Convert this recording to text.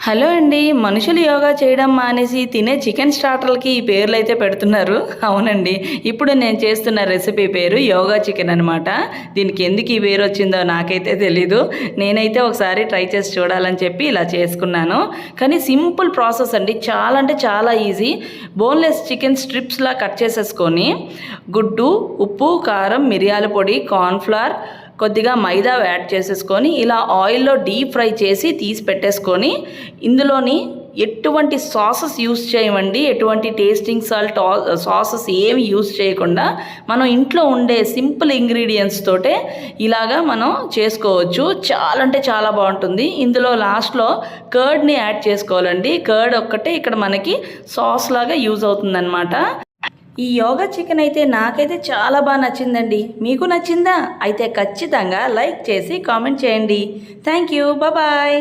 Hello అండి. మనుషులు యోగా చేయడం మానేసి తినే చికెన్ స్టార్టర్లకి ఈ పేర్లు అయితే పెడుతున్నారు. అవునండి, ఇప్పుడు నేను చేస్తున్న రెసిపీ పేరు యోగా చికెన్ అనమాట. దీనికి ఎందుకు ఈ పేరు వచ్చిందో నాకైతే తెలీదు. నేనైతే ఒకసారి ట్రై చేసి చూడాలని చెప్పి ఇలా చేసుకున్నాను. కానీ సింపుల్ ప్రాసెస్ అండి, చాలా అంటే చాలా ఈజీ. బోన్లెస్ చికెన్ స్ట్రిప్స్లా కట్ చేసేసుకొని గుడ్డు, ఉప్పు, కారం, మిరియాల పొడి, కార్న్ఫ్లవర్, కొద్దిగా మైదా యాడ్ చేసేసుకొని ఇలా ఆయిల్లో డీప్ ఫ్రై చేసి తీసి పెట్టేసుకొని ఇందులోని ఎటువంటి సాసెస్ యూస్ చేయమండి, ఎటువంటి టేస్టింగ్ సాల్ట్ సాసెస్ ఏమి యూస్ చేయకుండా మనం ఇంట్లో ఉండే సింపుల్ ఇంగ్రీడియంట్స్ తోటే ఇలాగా మనం చేసుకోవచ్చు. చాలా అంటే చాలా బాగుంటుంది. ఇందులో లాస్ట్లో కర్డ్ని యాడ్ చేసుకోవాలండి. కర్డ్ ఒక్కటే ఇక్కడ మనకి సాస్ లాగా యూజ్ అవుతుందన్నమాట. ఈ యోగా చికెన్ అయితే నాకైతే చాలా బాగా నచ్చిందండి. మీకు నచ్చిందా? అయితే ఖచ్చితంగా లైక్ చేసి కామెంట్ చేయండి. Thank you. బాయ్.